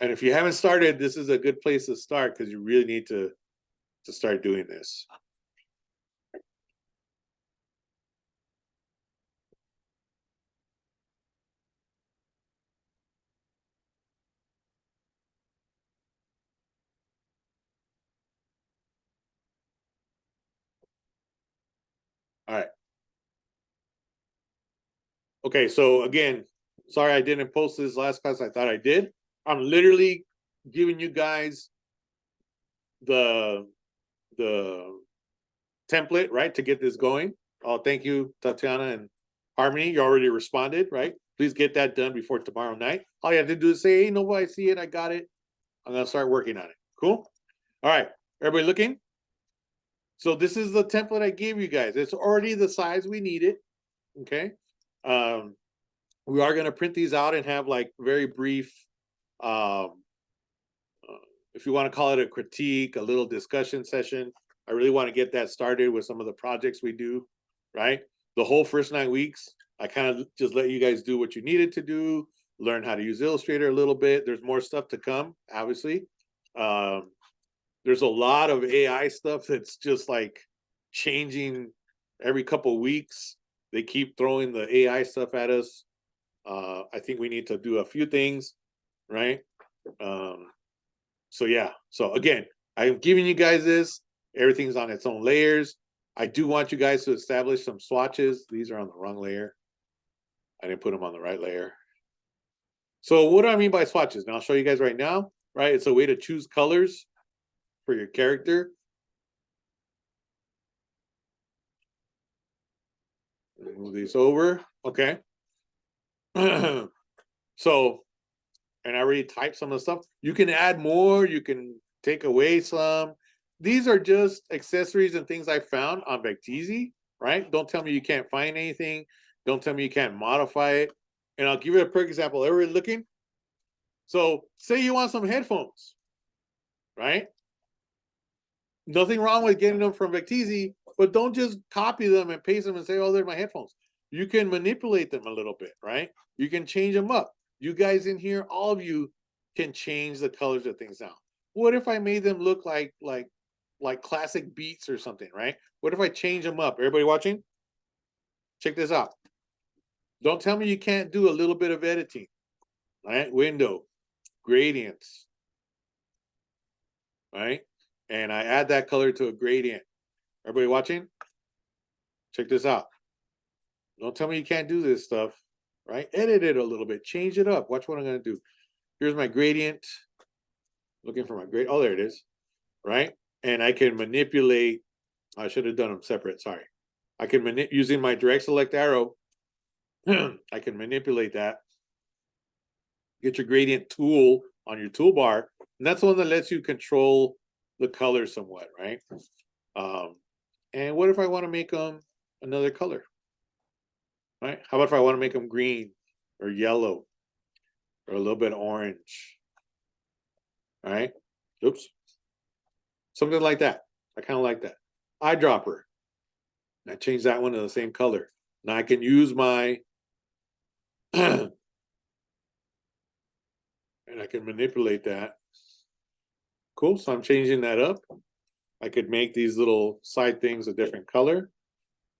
And if you haven't started, this is a good place to start because you really need to start doing this. All right. Okay, so again, sorry I didn't post this last class. I thought I did. I'm literally giving you guys the template, right, to get this going. Oh, thank you, Tatiana and Harmony. You already responded, right? Please get that done before tomorrow night. All you have to do is say, hey, nobody see it. I got it. I'm going to start working on it. Cool? All right. Everybody looking? So this is the template I gave you guys. It's already the size we needed. Okay. We are going to print these out and have like very brief, if you want to call it a critique, a little discussion session. I really want to get that started with some of the projects we do, right? The whole first 9 weeks, I kind of just let you guys do what you needed to do, learn how to use Illustrator a little bit. There's more stuff to come, obviously. There's a lot of AI stuff that's just like changing every couple of weeks. They keep throwing the AI stuff at us. I think we need to do a few things, right? So yeah, so again, I'm giving you guys this. Everything's on its own layers. I do want you guys to establish some swatches. These are on the wrong layer. I didn't put them on the right layer. So what do I mean by swatches? Now I'll show you guys right now, right? It's a way to choose colors for your character. Move these over, okay. So, and I already typed some of the stuff. You can add more, you can take away some. These are just accessories and things I found on Vecteezy, right? Don't tell me you can't find anything. Don't tell me you can't modify it. And I'll give you a perfect example. Everybody looking? So say you want some headphones, right? Nothing wrong with getting them from Vecteezy, but don't just copy them and paste them and say, oh, they're my headphones. You can manipulate them a little bit, right? You can change them up. You guys in here, all of you can change the colors of things now. What if I made them look like classic beats or something, right? What if I change them up? Everybody watching? Check this out. Don't tell me you can't do a little bit of editing, right? Window, gradients, right? And I add that color to a gradient. Everybody watching? Check this out. Don't tell me you can't do this stuff, right? Edit it a little bit, change it up. Watch what I'm going to do. Here's my gradient. Looking for my gradient. Oh, there it is, right? And I can manipulate. I should have done them separate. Sorry. I can using my direct select arrow. I can manipulate that. Get your gradient tool on your toolbar, and that's the one that lets you control the color somewhat, right? And what if I want to make them another color? Right? How about if I want to make them green or yellow or a little bit orange? All right. Oops. Something like that. I kind of like that. Eyedropper. I change that one to the same color. Now I can use my and I can manipulate that. Cool. So I'm changing that up. I could make these little side things a different color.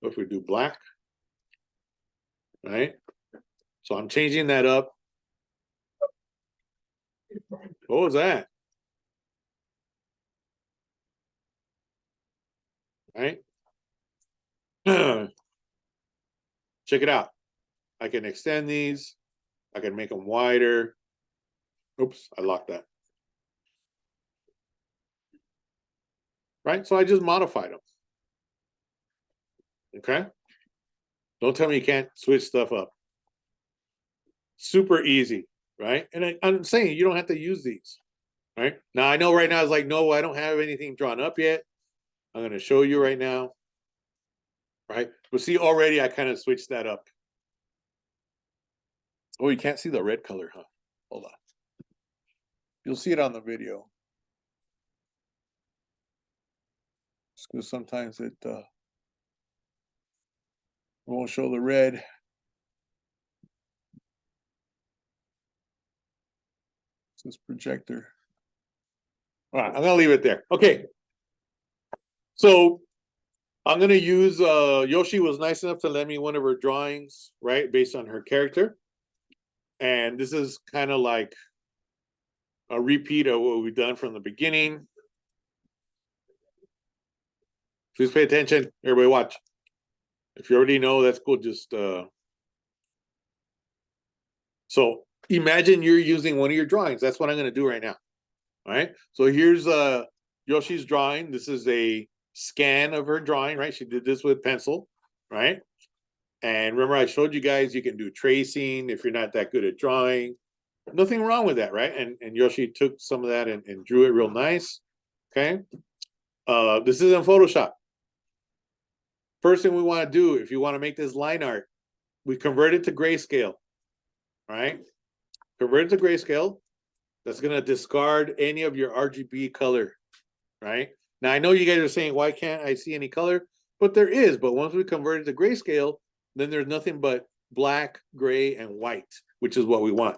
If we do black, right? So I'm changing that up. What was that? Right? Check it out. I can extend these. I can make them wider. Oops, I locked that. Right? So I just modified them. Okay? Don't tell me you can't switch stuff up. Super easy, right? And I'm saying you don't have to use these, right? Now I know right now it's like, no, I don't have anything drawn up yet. I'm going to show you right now, right? But see, already I kind of switched that up. Oh, you can't see the red color, huh? Hold on. You'll see it on the video. Because sometimes it won't show the red. This projector. All right, I'm gonna leave it there. Okay. So I'm gonna use Yoshi was nice enough to lend me one of her drawings, right? Based on her character. And this is kind of like a repeat of what we've done from the beginning. Please pay attention. Everybody watch. If you already know, that's cool. Just so imagine you're using one of your drawings. That's what I'm gonna do right now. All right. So here's Yoshi's drawing. This is a scan of her drawing, right? She did this with pencil, right? And remember, I showed you guys you can do tracing if you're not that good at drawing. Nothing wrong with that, right? And Yoshi took some of that and drew it real nice. Okay. This is in Photoshop. First thing we want to do, if you want to make this line art, we convert it to grayscale, right? Convert it to grayscale. That's going to discard any of your RGB color, right? Now, I know you guys are saying, why can't I see any color? But there is. But once we convert it to grayscale, then there's nothing but black, gray, and white, which is what we want.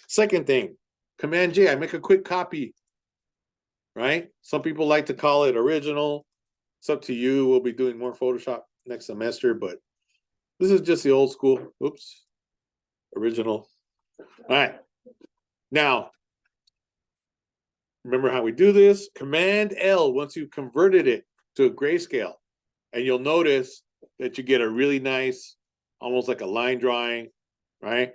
Second thing, Command J, I make a quick copy, right? Some people like to call it original. It's up to you. We'll be doing more Photoshop next semester, but this is just the old school. Oops. Original. All right. Now, remember how we do this? Command L once you've converted it to a grayscale. And you'll notice that you get a really nice, almost like a line drawing, right?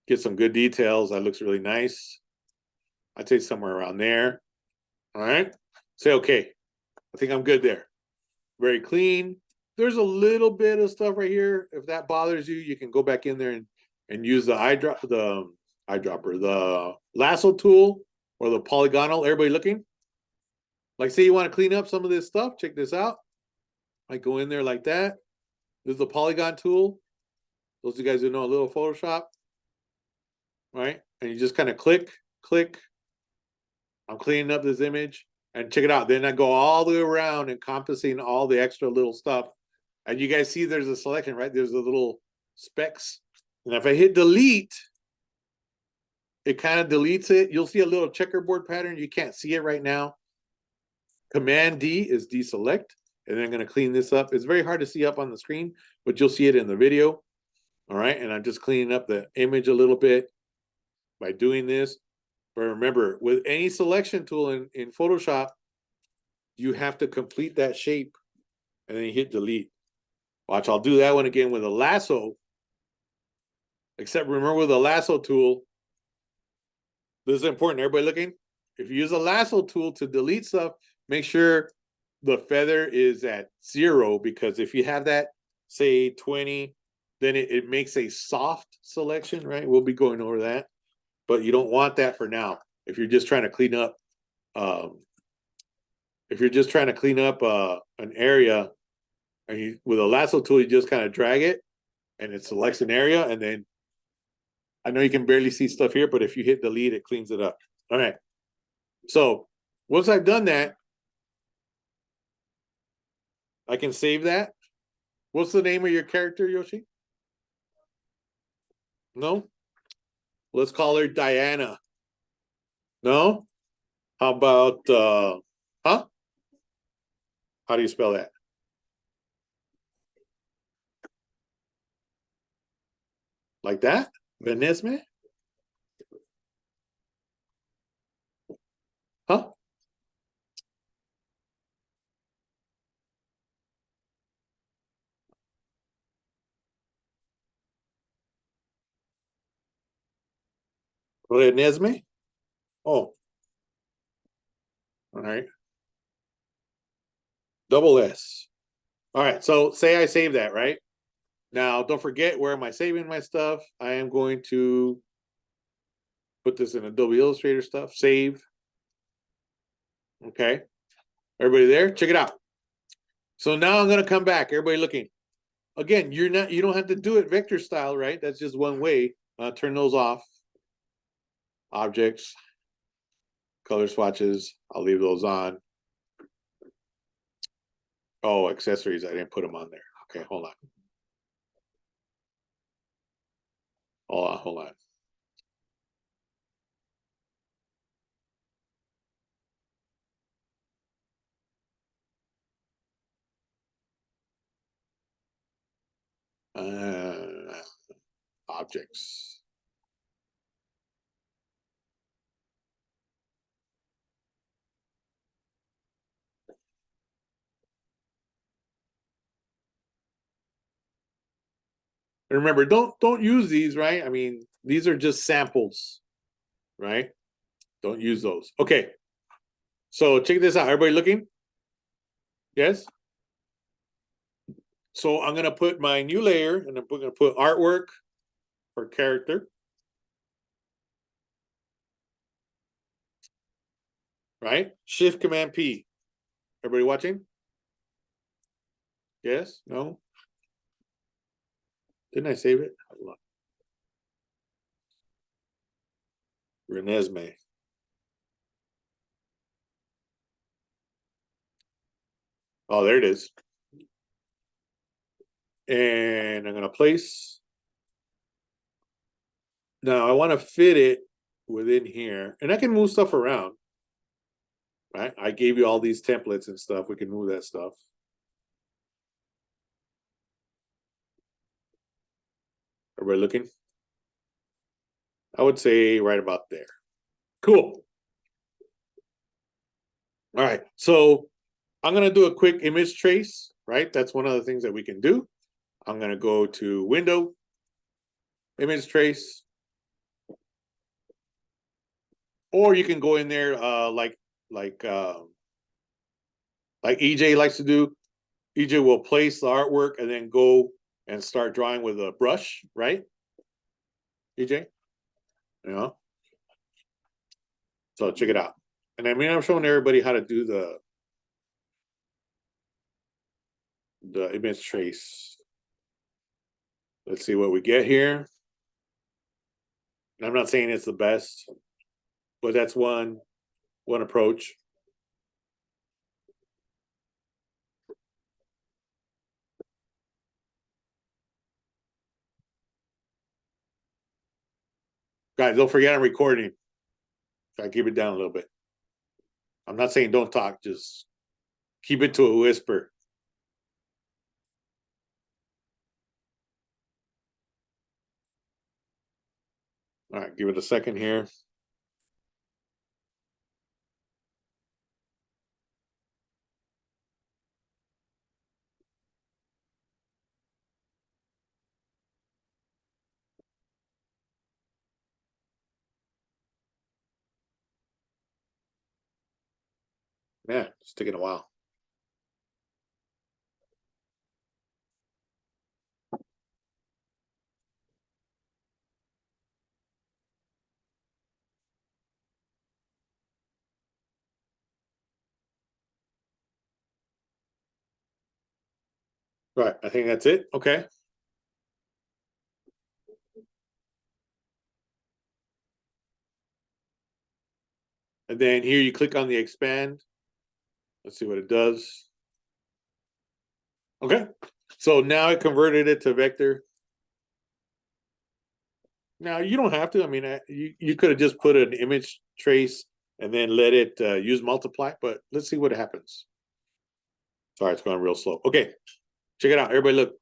Get some good details. That looks really nice. I'd say somewhere around there. All right. Say, okay, I think I'm good there. Very clean. There's a little bit of stuff right here. If that bothers you, you can go back in there and use the eyedropper, the lasso tool or the polygonal. Everybody looking? Like, say you want to clean up some of this stuff. Check this out. I go in there like that. This is the polygon tool. Those of you guys who know a little Photoshop, right? And you just kind of click. I'm cleaning up this image. And check it out. Then I go all the way around encompassing all the extra little stuff. And you guys see there's a selection, right? There's the little specks. And if I hit delete, it kind of deletes it. You'll see a little checkerboard pattern. You can't see it right now. Command D is deselect. And then I'm going to clean this up. It's very hard to see up on the screen, but you'll see it in the video. All right. And I'm just cleaning up the image a little bit by doing this. But remember, with any selection tool in Photoshop, you have to complete that shape and then you hit delete. Watch, I'll do that one again with a lasso. Except remember with a lasso tool, this is important. Everybody looking? If you use a lasso tool to delete stuff, make sure the feather is at 0, because if you have that, say 20, then it makes a soft selection, right? We'll be going over that. But you don't want that for now. If you're just trying to clean up, an area, and with a lasso tool, you just kind of drag it, and it selects an area, and then I know you can barely see stuff here, but if you hit delete, it cleans it up. All right. So once I've done that, I can save that. What's the name of your character, Yoshi? No? Let's call her Diana. No? How about, huh? How do you spell that? Like that? Venesme? Huh? Renesme? Oh. All right. Double S. All right. So say I save that, right? Now, don't forget, where am I saving my stuff? I am going to put this in Adobe Illustrator stuff. Save. Okay. Everybody there? Check it out. So now I'm going to come back. Everybody looking. Again, you don't have to do it vector style, right? That's just one way. Turn those off. Objects. Color swatches. I'll leave those on. Oh, accessories. I didn't put them on there. Okay, hold on. Hold on. Objects. And remember, don't use these, right? I mean, these are just samples, right? Don't use those. Okay. So check this out. Everybody looking? Yes? So I'm gonna put my new layer and I'm gonna put artwork for character. Right? Shift Command P. Everybody watching? Yes? No? Didn't I save it? Renesmee. Oh, there it is. And I'm gonna place. Now I want to fit it within here, and I can move stuff around. Right? I gave you all these templates and stuff. We can move that stuff. Everybody looking? I would say right about there. Cool. All right. So I'm going to do a quick image trace, right? That's one of the things that we can do. I'm going to go to Window, Image Trace. Or you can go in there like EJ likes to do. EJ will place the artwork and then go and start drawing with a brush, right? EJ? Yeah. So check it out. And I mean, I'm showing everybody how to do the image trace. Let's see what we get here. And I'm not saying it's the best, but that's one approach. Guys, don't forget I'm recording. So I keep it down a little bit. I'm not saying don't talk, just keep it to a whisper. All right, give it a second here. Man, it's taking a while. All right, I think that's it. Okay. And then here you click on the expand. Let's see what it does. Okay. So now I converted it to vector. Now you don't have to. I mean, you could have just put an image trace and then let it use multiply, but let's see what happens. Sorry, it's going real slow. Okay, check it out. Everybody look.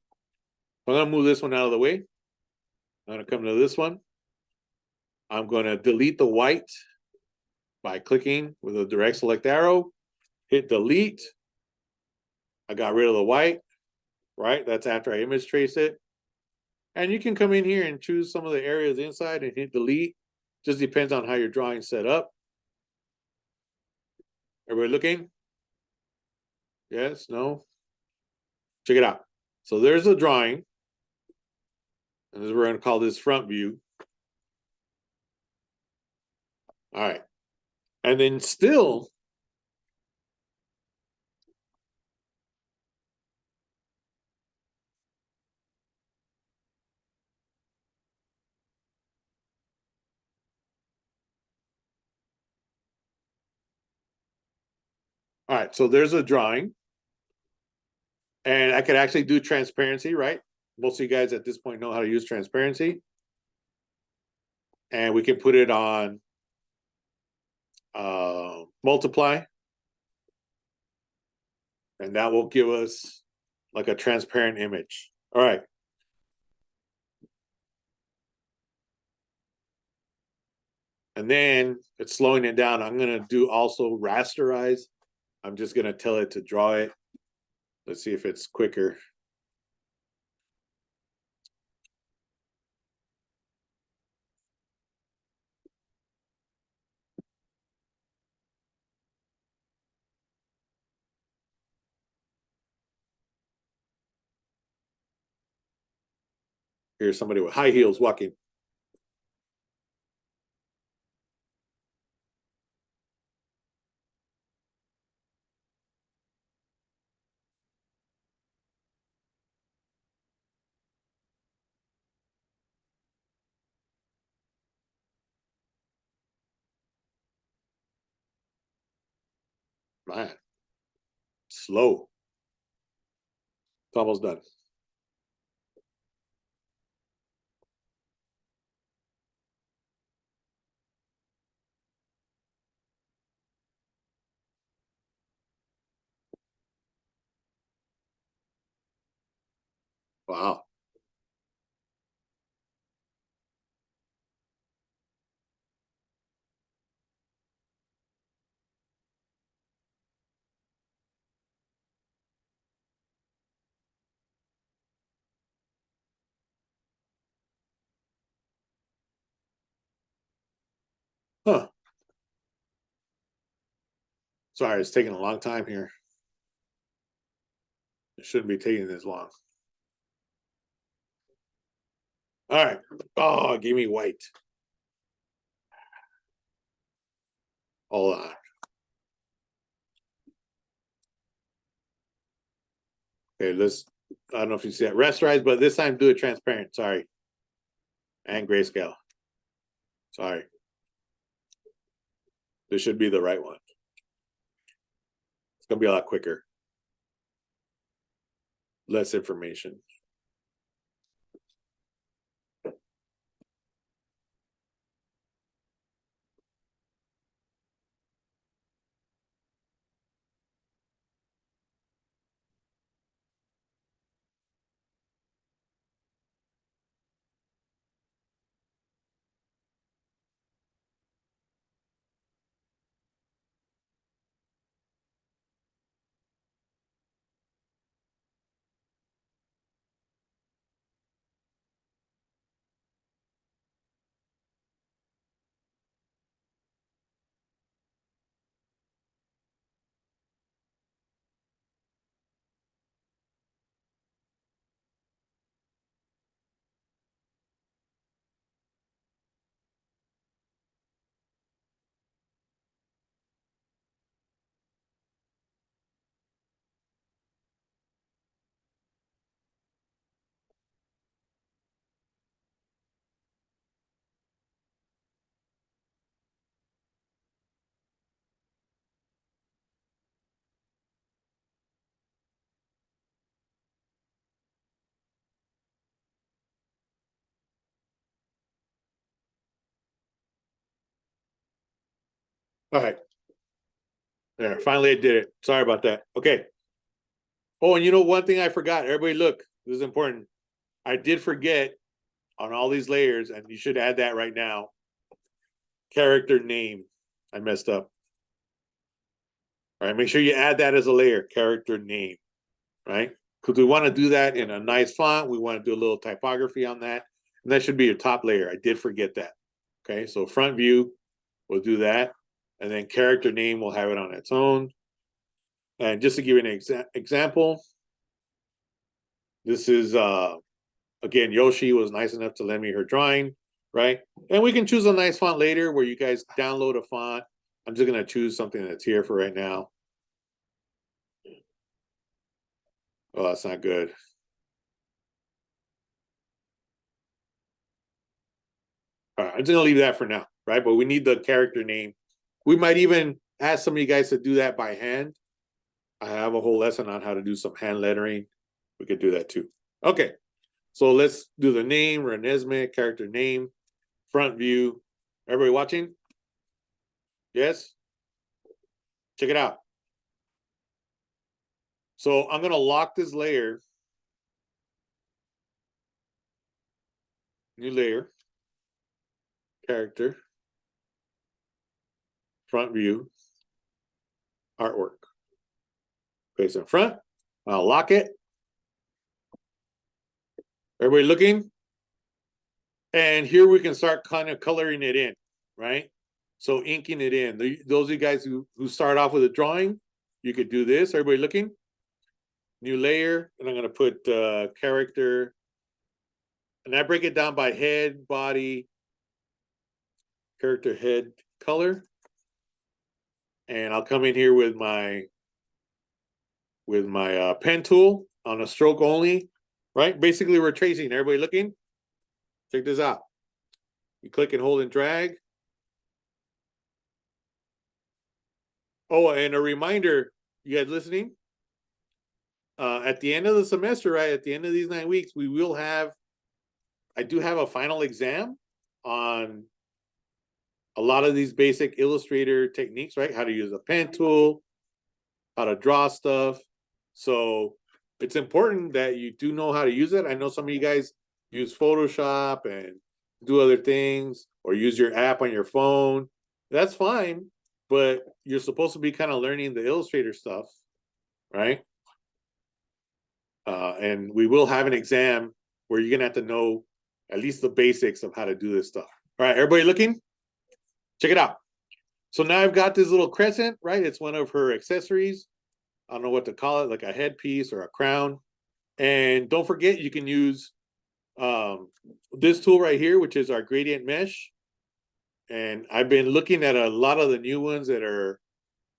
I'm going to move this one out of the way. I'm going to come to this one. I'm going to delete the white by clicking with a direct select arrow. Hit delete. I got rid of the white, right? That's after I image trace it. And you can come in here and choose some of the areas inside and hit delete. Just depends on how your drawing's set up. Everybody looking? Yes, no? Check it out. So there's a drawing. And we're going to call this front view. All right. And then still, all right, so there's a drawing. And I could actually do transparency, right? Most of you guys at this point know how to use transparency. And we can put it on multiply. And that will give us like a transparent image. All right. And then it's slowing it down. I'm gonna do also rasterize. I'm just gonna tell it to draw it. Let's see if it's quicker. Here's somebody with high heels walking. Man, slow. It's almost done. Wow. Huh. Sorry, it's taking a long time here. It shouldn't be taking this long. All right. Oh, give me white. Hold on. Okay, let's. I don't know if you see that rasterize, but this time do it transparent. Sorry. And grayscale. Sorry. This should be the right one. It's gonna be a lot quicker. Less information. All right. There. Finally, I did it. Sorry about that. Okay. Oh, and you know one thing I forgot. Everybody, look. This is important. I did forget on all these layers, and you should add that right now. Character name. I messed up. All right. Make sure you add that as a layer. Character name. Right. Because we want to do that in a nice font. We want to do a little typography on that. And that should be your top layer. I did forget that. Okay. So front view, we'll do that. And then character name, we'll have it on its own. And just to give you an example, this is again, Yoshi was nice enough to lend me her drawing, right? And we can choose a nice font later where you guys download a font. I'm just gonna choose something that's here for right now. Oh, that's not good. All right, I'm just gonna leave that for now, right? But we need the character name. We might even ask some of you guys to do that by hand. I have a whole lesson on how to do some hand lettering. We could do that too. Okay, so let's do the name, Renesmee, character name, front view. Everybody watching? Yes? Check it out. So I'm gonna lock this layer. New layer. Character. front view, artwork. Place in front. I'll lock it. Everybody looking? And here we can start kind of coloring it in, right? So inking it in. Those of you guys who start off with a drawing, you could do this. Everybody looking? New layer, and I'm going to put character. And I break it down by head, body, character, head, color. And I'll come in here with my pen tool on a stroke only, right? Basically, we're tracing. Everybody looking? Check this out. You click and hold and drag. Oh, and a reminder, you guys listening? At the end of the semester, right? At the end of these 9 weeks, we will have, I do have a final exam on a lot of these basic Illustrator techniques, right? How to use a pen tool, how to draw stuff. So it's important that you do know how to use it. I know some of you guys use Photoshop and do other things or use your app on your phone. That's fine, but you're supposed to be kind of learning the Illustrator stuff, right? And we will have an exam where you're gonna have to know at least the basics of how to do this stuff. All right, everybody looking? Check it out. So now I've got this little crescent, right? It's one of her accessories. I don't know what to call it, like a headpiece or a crown. And don't forget, you can use this tool right here, which is our gradient mesh. And I've been looking at a lot of the new ones that are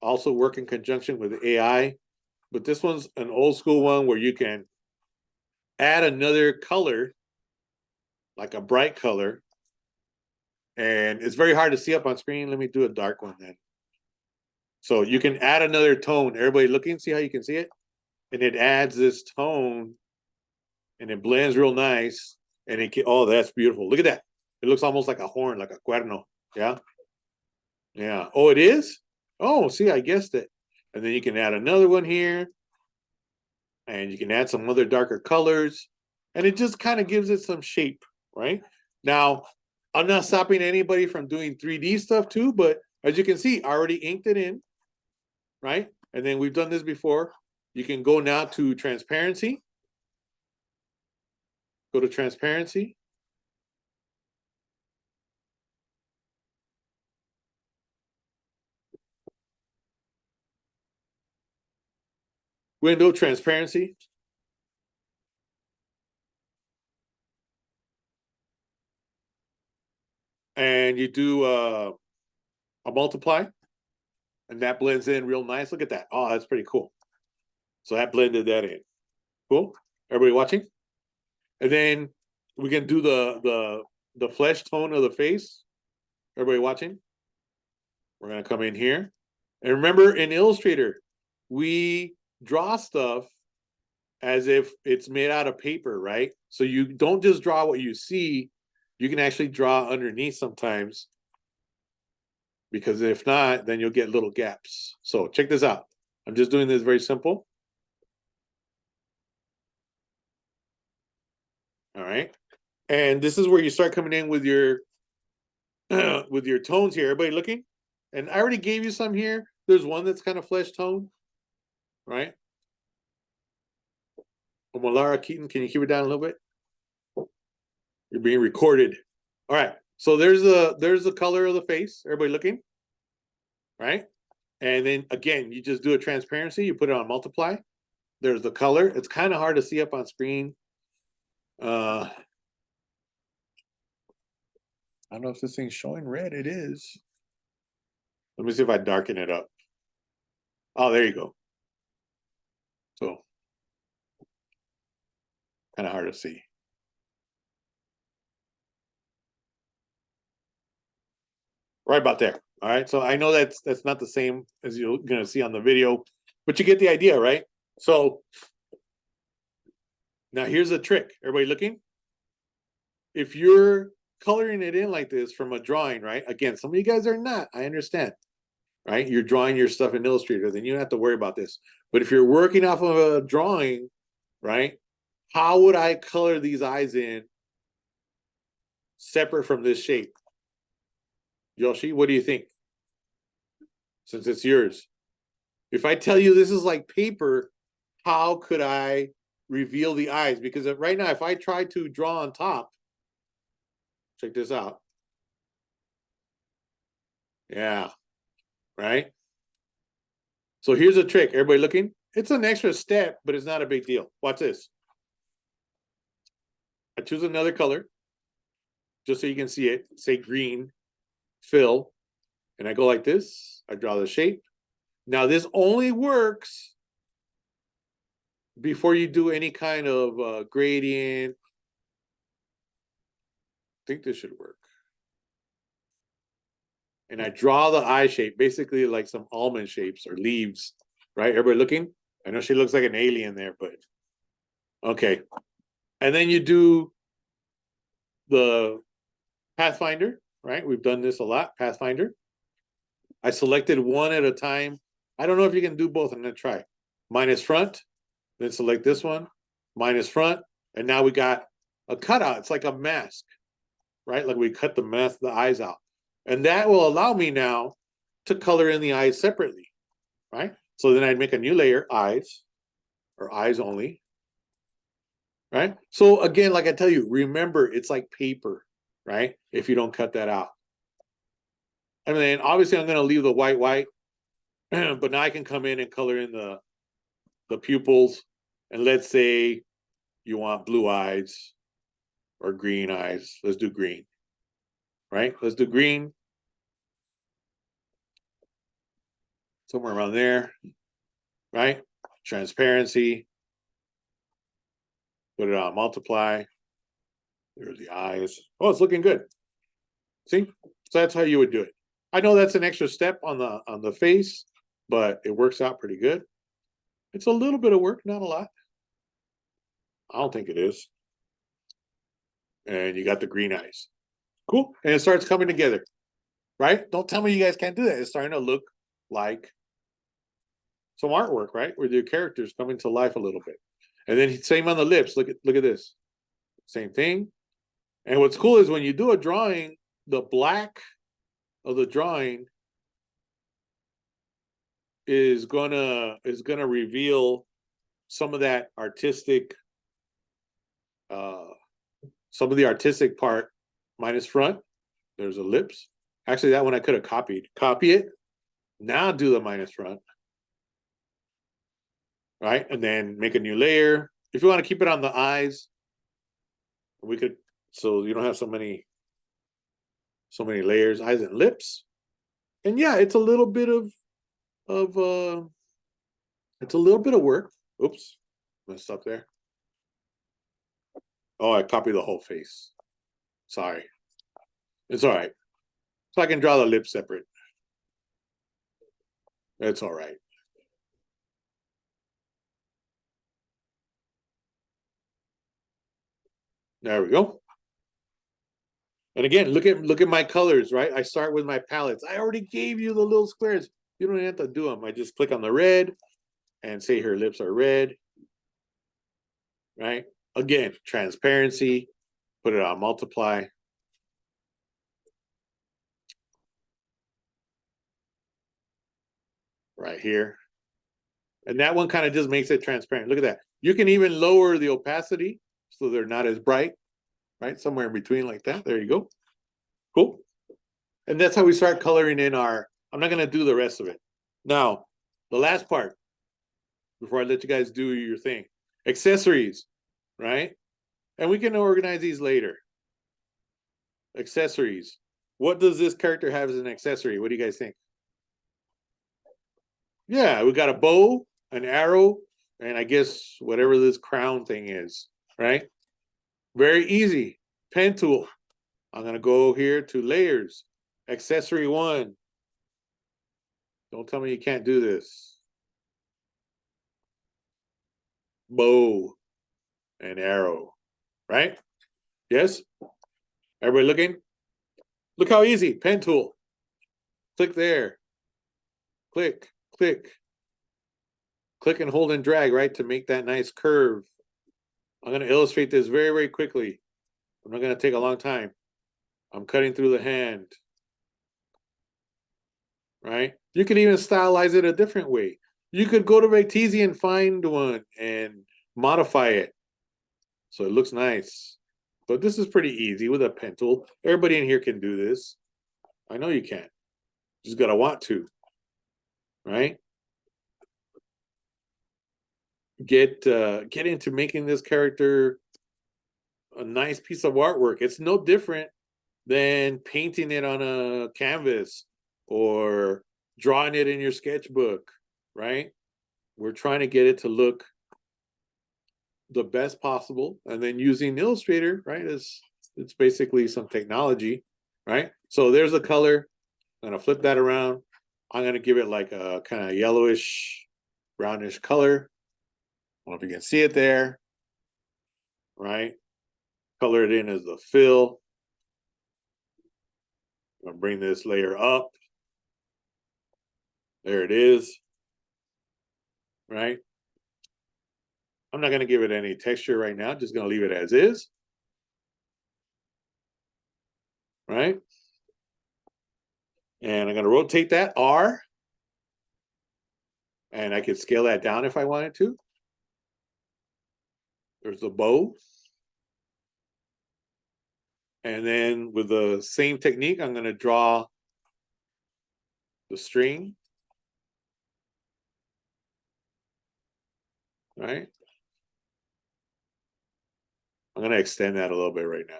also work in conjunction with AI. But this one's an old school one where you can add another color, like a bright color. And it's very hard to see up on screen. Let me do a dark one then. So you can add another tone. Everybody looking, see how you can see it? And it adds this tone and it blends real nice. And it can, oh, that's beautiful. Look at that. It looks almost like a horn, like a cuerno. Yeah. Yeah. Oh, it is? Oh, see, I guessed it. And then you can add another one here. And you can add some other darker colors. And it just kind of gives it some shape, right? Now, I'm not stopping anybody from doing 3D stuff too, but as you can see, I already inked it in, right? And then we've done this before. You can go now to transparency. Go to transparency. Window transparency. And you do a multiply. And that blends in real nice. Look at that. Oh, that's pretty cool. So that blended that in. Cool. Everybody watching? And then we can do the flesh tone of the face. Everybody watching? We're gonna come in here. And remember, in Illustrator, we draw stuff as if it's made out of paper, right? So you don't just draw what you see, you can actually draw underneath sometimes. Because if not, then you'll get little gaps. So check this out. I'm just doing this very simple. All right. And this is where you start coming in with your with your tones here. Everybody looking? And I already gave you some here. There's one that's kind of flesh tone, right? Omolara Keaton, can you keep it down a little bit? You're being recorded. All right. So there's the color of the face. Everybody looking? Right? And then again, you just do a transparency, you put it on multiply. There's the color. It's kind of hard to see up on screen. I don't know if this thing's showing red. It is. Let me see if I darken it up. Oh, there you go. So kind of hard to see. Right about there. All right. So I know that's not the same as you're gonna see on the video, but you get the idea, right? So now here's a trick. Everybody looking? If you're coloring it in like this from a drawing, right? Again, some of you guys are not. I understand, right? You're drawing your stuff in Illustrator, then you don't have to worry about this. But if you're working off of a drawing, right? How would I color these eyes in separate from this shape? Yoshi, what do you think? since it's yours. If I tell you this is like paper, how could I reveal the eyes? Because right now, if I try to draw on top, check this out. Yeah, right? So here's a trick. Everybody looking? It's an extra step, but it's not a big deal. Watch this. I choose another color, just so you can see it. Say green, fill, and I go like this. I draw the shape. Now this only works before you do any kind of gradient. I think this should work. And I draw the eye shape, basically like some almond shapes or leaves, right? Everybody looking? I know she looks like an alien there, but okay. And then you do the Pathfinder, right? We've done this a lot, Pathfinder. I selected one at a time. I don't know if you can do both. I'm going to try. Minus front, then select this one, minus front, and now we got a cutout. It's like a mask, right? Like we cut the eyes out. And that will allow me now to color in the eyes separately, right? So then I'd make a new layer, eyes, or eyes only, right? So again, like I tell you, remember, it's like paper, right? If you don't cut that out. And then obviously I'm going to leave the white, but now I can come in and color in the pupils. And let's say you want blue eyes or green eyes. Let's do green, right? Let's do green. Somewhere around there, right? Transparency. Put it on multiply. There's the eyes. Oh, it's looking good. See? So that's how you would do it. I know that's an extra step on the face, but it works out pretty good. It's a little bit of work, not a lot. I don't think it is. And you got the green eyes. Cool. And it starts coming together, right? Don't tell me you guys can't do that. It's starting to look like some artwork, right? Where the characters coming to life a little bit. And then same on the lips. Look at this. Same thing. And what's cool is when you do a drawing, the black of the drawing is gonna reveal some of that artistic, some of the artistic part. Minus front. There's a lips. Actually, that one I could have copied. Copy it. Now do the minus front. Right? And then make a new layer. If you want to keep it on the eyes, we could, so you don't have so many layers, eyes and lips. And yeah, it's a little bit of it's a little bit of work. Oops, messed up there. Oh, I copied the whole face. Sorry. It's all right. So I can draw the lips separate. That's all right. There we go. And again, look at my colors, right? I start with my palettes. I already gave you the little squares. You don't have to do them. I just click on the red and say her lips are red, right? Again, transparency, put it on multiply. Right here. And that one kind of just makes it transparent. Look at that. You can even lower the opacity so they're not as bright, right? Somewhere in between like that. There you go. Cool. And that's how we start coloring in our, I'm not going to do the rest of it. Now, the last part, before I let you guys do your thing, accessories, right? And we can organize these later. Accessories. What does this character have as an accessory? What do you guys think? Yeah, we got a bow, an arrow, and I guess whatever this crown thing is, right? Very easy. Pen tool. I'm going to go here to layers. Accessory 1. Don't tell me you can't do this. Bow and arrow, right? Yes? Everybody looking? Look how easy. Pen tool. Click there. Click, click. Click and hold and drag, right, to make that nice curve. I'm going to illustrate this very, very quickly. I'm not going to take a long time. I'm cutting through the hand. right? You could even stylize it a different way. You could go to Vecteezy and find one and modify it so it looks nice. But this is pretty easy with a pen tool. Everybody in here can do this. I know you can. Just gotta want to, right? Get into making this character a nice piece of artwork. It's no different than painting it on a canvas or drawing it in your sketchbook, right? We're trying to get it to look the best possible, and then using Illustrator, right? It's basically some technology, right? So there's a color. I'm gonna flip that around. I'm gonna give it like a kind of yellowish, brownish color. I don't know if you can see it there, right? Color it in as the fill. I'm gonna bring this layer up. There it is, right? I'm not gonna give it any texture right now, just gonna leave it as is, right? And I'm gonna rotate that R, and I could scale that down if I wanted to. There's the bow. And then with the same technique, I'm gonna draw the string, right? I'm gonna extend that a little bit right now.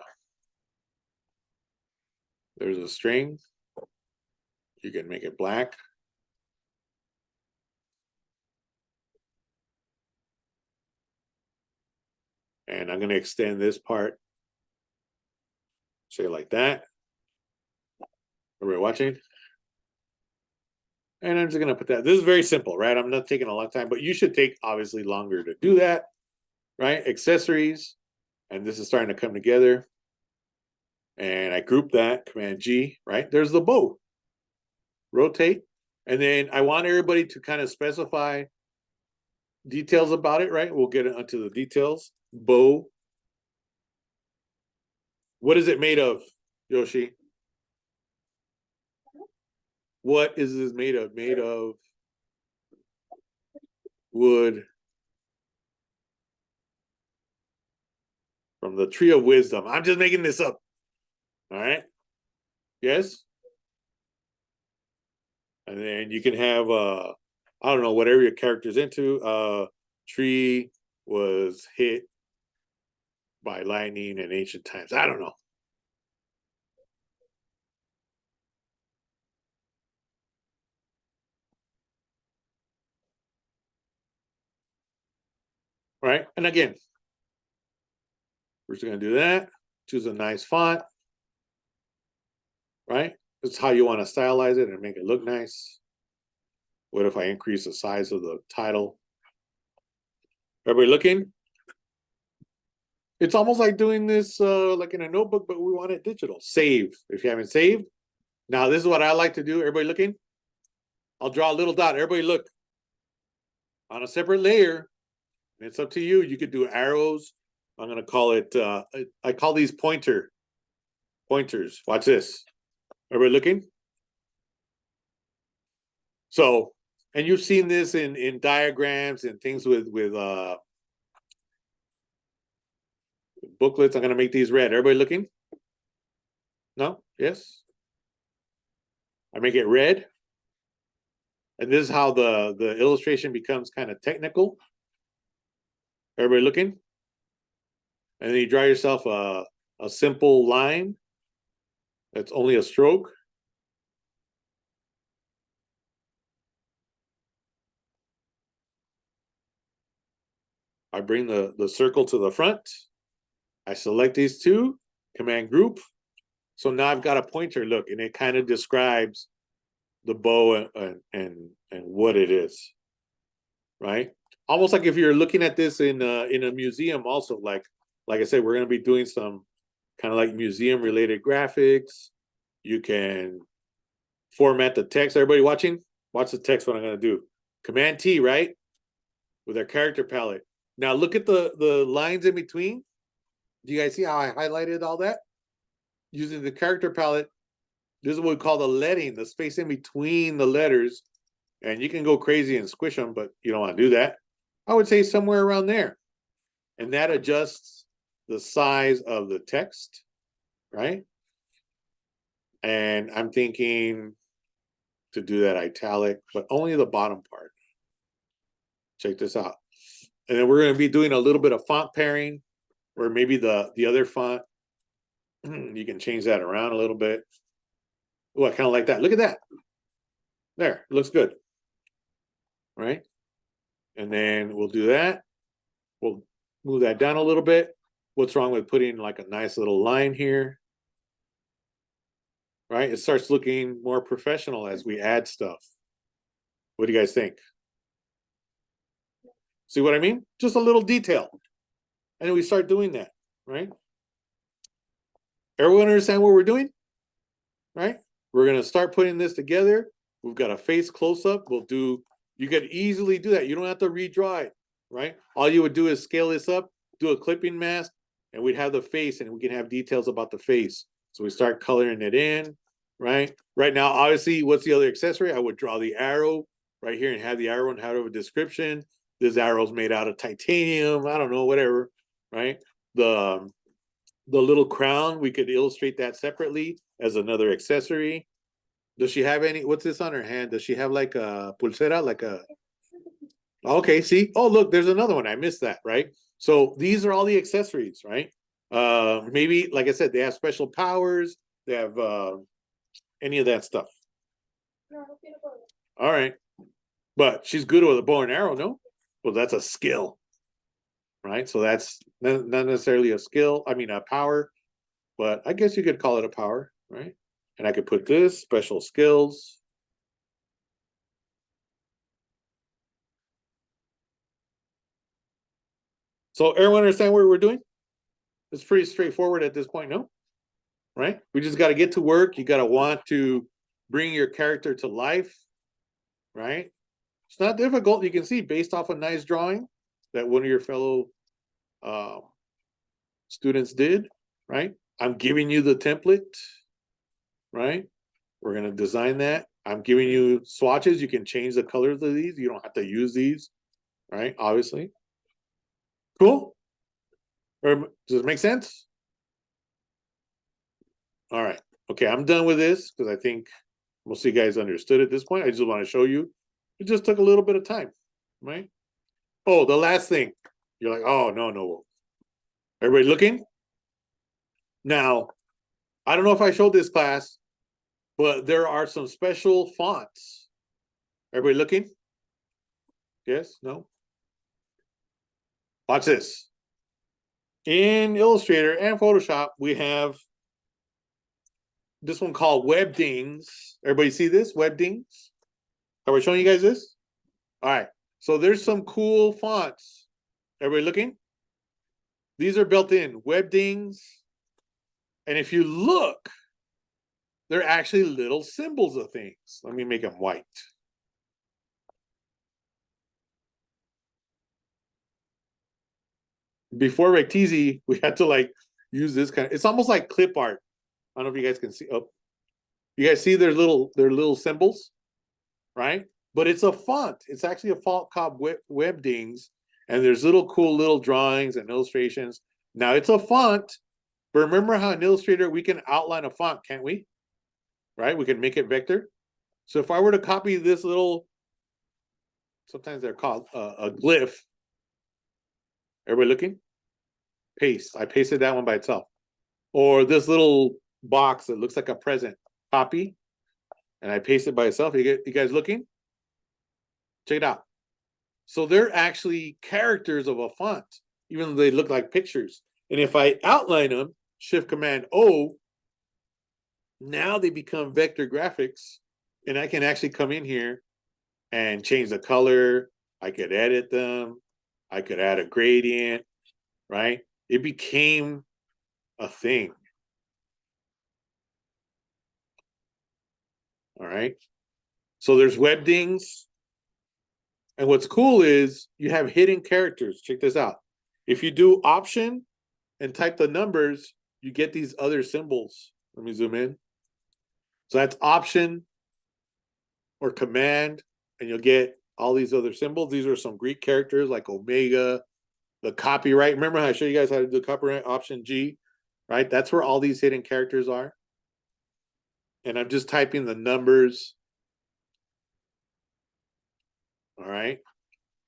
There's a string. You can make it black. And I'm gonna extend this part, say like that. Everybody watching? And I'm just gonna put that. This is very simple, right? I'm not taking a long time, but you should take obviously longer to do that, right? Accessories, and this is starting to come together. And I group that, Command G, right? There's the bow. Rotate. And then I want everybody to kind of specify details about it, right? We'll get into the details. Bow. What is it made of, Yoshi? What is this made of? Made of wood from the tree of wisdom. I'm just making this up. All right. Yes. And then you can have I don't know, whatever your character's into. Tree was hit by lightning in ancient times. I don't know. Right. And again, we're just gonna do that. Choose a nice font. Right. This is how you want to stylize it and make it look nice. What if I increase the size of the title? Everybody looking? It's almost like doing this like in a notebook, but we want it digital. Save if you haven't saved. Now, this is what I like to do. Everybody looking? I'll draw a little dot. Everybody look. On a separate layer, and it's up to you. You could do arrows. I'm going to call it, I call these pointers. Watch this. Everybody looking? So, and you've seen this in diagrams and things with booklets. I'm going to make these red. Everybody looking? No? Yes? I make it red. And this is how the illustration becomes kind of technical. Everybody looking? And then you draw yourself a simple line that's only a stroke. I bring the circle to the front. I select these two, Command Group. So now I've got a pointer, look, and it kind of describes the bow and what it is, right? Almost like if you're looking at this in a museum also, like I said, we're going to be doing some kind of like museum related graphics. You can format the text. Everybody watching? Watch the text, what I'm going to do. Command T, right? With our character palette. Now look at the lines in between. Do you guys see how I highlighted all that? Using the character palette, This is what we call the leading, the space in between the letters. And you can go crazy and squish them, but you don't want to do that. I would say somewhere around there. And that adjusts the size of the text, right? And I'm thinking to do that italic, but only the bottom part. Check this out. And then we're going to be doing a little bit of font pairing, or maybe the other font. You can change that around a little bit. Oh, I kind of like that. Look at that. There, looks good. Right? And then we'll do that. We'll move that down a little bit. What's wrong with putting like a nice little line here? Right? It starts looking more professional as we add stuff. What do you guys think? See what I mean? Just a little detail. And then we start doing that, right? Everyone understand what we're doing? Right? We're going to start putting this together. We've got a face close-up. We'll do, you could easily do that. You don't have to redraw it, right? All you would do is scale this up, do a clipping mask, and we'd have the face, and we can have details about the face. So we start coloring it in, right? Right now, obviously, what's the other accessory? I would draw the arrow right here and have the arrow and have a description. This arrow's made out of titanium. I don't know, whatever, right? The little crown, we could illustrate that separately as another accessory. Does she have any, what's this on her hand? Does she have like a pulsera, like a, okay, see? Oh, look, there's another one. I missed that, right? So these are all the accessories, right? Maybe, like I said, they have special powers. They have any of that stuff. All right. But she's good with a bow and arrow, no? Well, that's a skill, right? So that's not necessarily a skill. I mean, a power, but I guess you could call it a power, right? And I could put this special skills. So everyone understand what we're doing? It's pretty straightforward at this point, no? Right? We just got to get to work. You got to want to bring your character to life, right? It's not difficult. You can see based off a nice drawing that one of your fellow students did, right? I'm giving you the template, right? We're going to design that. I'm giving you swatches. You can change the colors of these. You don't have to use these, right? Obviously. Cool? Or does it make sense? All right. Okay, I'm done with this because I think most of you guys understood at this point. I just want to show you. It just took a little bit of time, right? Oh, the last thing. You're like, oh, no. Everybody looking? Now, I don't know if I showed this class, but there are some special fonts. Everybody looking? Yes? No? Watch this. In Illustrator and Photoshop, we have this one called Webdings. Everybody see this? Webdings? Are we showing you guys this? All right. So there's some cool fonts. Everybody looking? These are built in. Webdings. And if you look, they're actually little symbols of things. Let me make them white. Before Recteezy, we had to like use this kind of, it's almost like clip art. I don't know if you guys can see. Oh, you guys see their little symbols, right? But it's a font. It's actually a font called Webdings, and there's little cool little drawings and illustrations. Now it's a font, but remember how in Illustrator we can outline a font, can't we? Right? We can make it vector. So if I were to copy this little, sometimes they're called a glyph. Everybody looking? Paste. I pasted that one by itself. Or this little box that looks like a present. Copy. And I paste it by itself. You guys looking? Check it out. So they're actually characters of a font, even though they look like pictures. And if I outline them, Shift Command O, now they become vector graphics. And I can actually come in here and change the color. I could edit them. I could add a gradient, right? It became a thing. All right. So there's Webdings. And what's cool is you have hidden characters. Check this out. If you do Option and type the numbers, you get these other symbols. Let me zoom in. So that's Option or Command, and you'll get all these other symbols. These are some Greek characters like Omega, the copyright. Remember how I showed you guys how to do copyright? Option G, right? That's where all these hidden characters are. And I'm just typing the numbers. All right.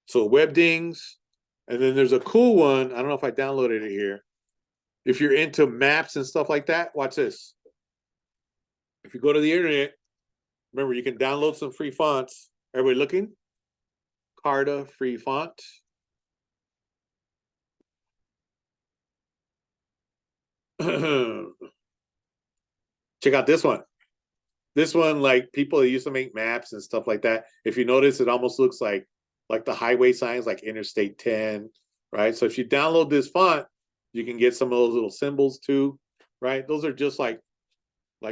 So Webdings, and then there's a cool one. I don't know if I downloaded it here. If you're into maps and stuff like that, watch this. If you go to the internet, remember you can download some free fonts. Everybody looking? Carta free font. Check out this one. This one, like people that used to make maps and stuff like that. If you notice, it almost looks like the highway signs, like Interstate 10, right? So if you download this font, you can get some of those little symbols too, right? Those are just like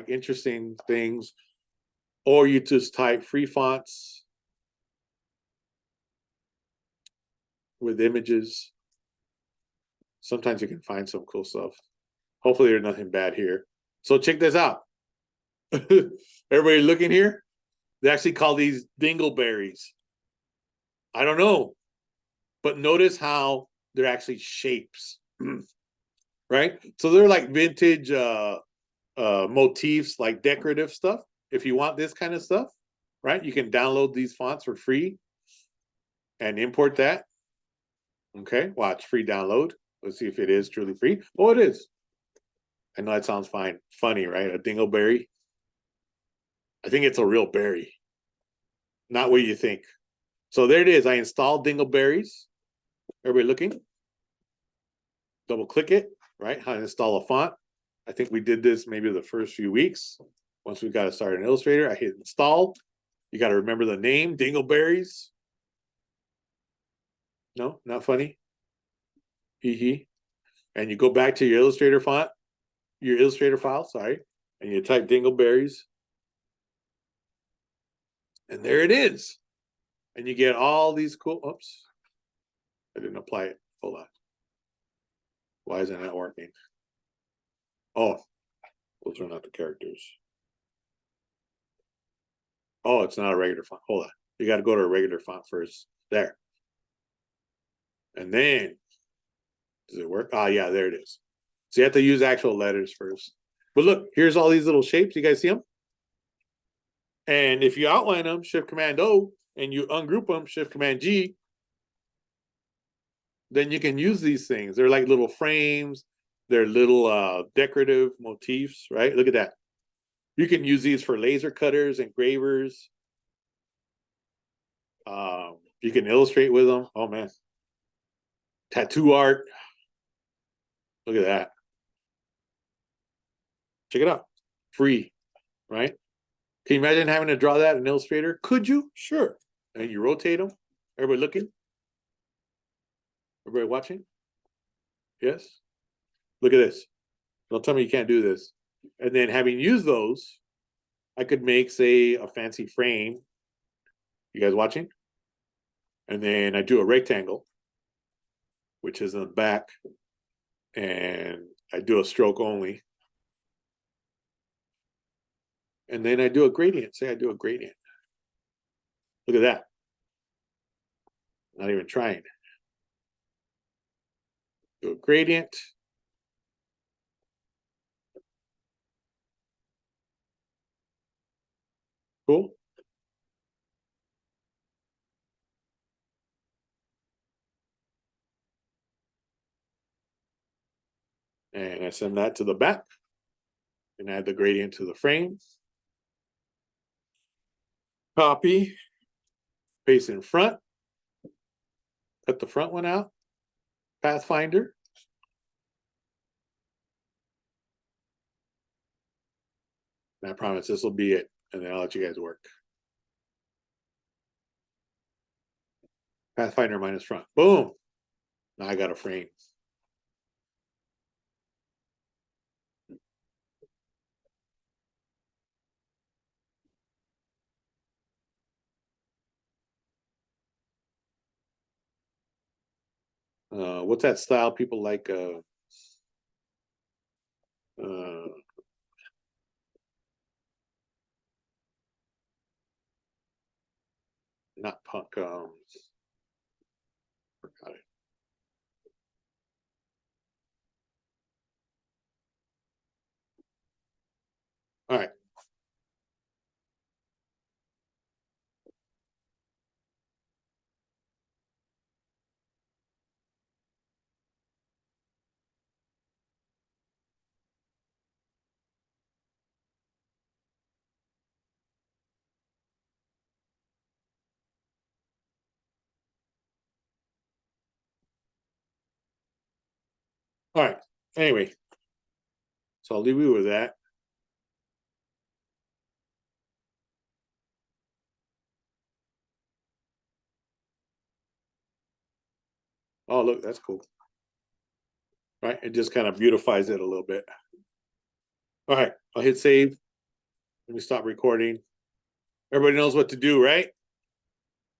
interesting things. Or you just type free fonts with images. Sometimes you can find some cool stuff. Hopefully there's nothing bad here. So check this out. Everybody looking here? They actually call these dingleberries. I don't know, but notice how they're actually shapes, right? So they're like vintage motifs, like decorative stuff. If you want this kind of stuff, right, you can download these fonts for free and import that. Okay, watch free download. Let's see if it is truly free. Oh, it is. I know that sounds funny, right? A dingleberry. I think it's a real berry, not what you think. So there it is. I installed dingleberries. Everybody looking? Double click it, right? How to install a font. I think we did this maybe the first few weeks. Once we got to start in Illustrator, I hit install. You got to remember the name, Dingleberries. No, not funny. Hee hee. And you go back to your Illustrator font, your Illustrator file, sorry, and you type Dingleberries. And there it is. And you get all these cool, oops. I didn't apply it. Hold on. Why isn't that working? Oh, those are not the characters. Oh, it's not a regular font. Hold on. You got to go to a regular font first. There. And then, does it work? Ah, yeah, there it is. So you have to use actual letters first. But look, here's all these little shapes. You guys see them? And if you outline them, Shift Command O, and you ungroup them, Shift Command G, then you can use these things. They're like little frames. They're little decorative motifs, right? Look at that. You can use these for laser cutters, engravers. You can illustrate with them. Oh man. Tattoo art. Look at that. Check it out. Free, right? Can you imagine having to draw that in Illustrator? Could you? Sure. And you rotate them. Everybody looking? Everybody watching? Yes? Look at this. Don't tell me you can't do this. And then having used those, I could make, say, a fancy frame. You guys watching? And then I do a rectangle, which is in the back. And I do a stroke only. And then I do a gradient. Say I do a gradient. Look at that. Not even trying. Do a gradient. Cool. And I send that to the back and add the gradient to the frame. Copy, paste in front, cut the front one out, Pathfinder. And I promise this will be it, and then I'll let you guys work. Pathfinder minus front, boom. Now I got a frame. What's that style people like? not punk. Forgot it. All right. All right. Anyway, so I'll leave you with that. Oh, look, that's cool. Right? It just kind of beautifies it a little bit. All right. I'll hit save. Let me stop recording. Everybody knows what to do, right?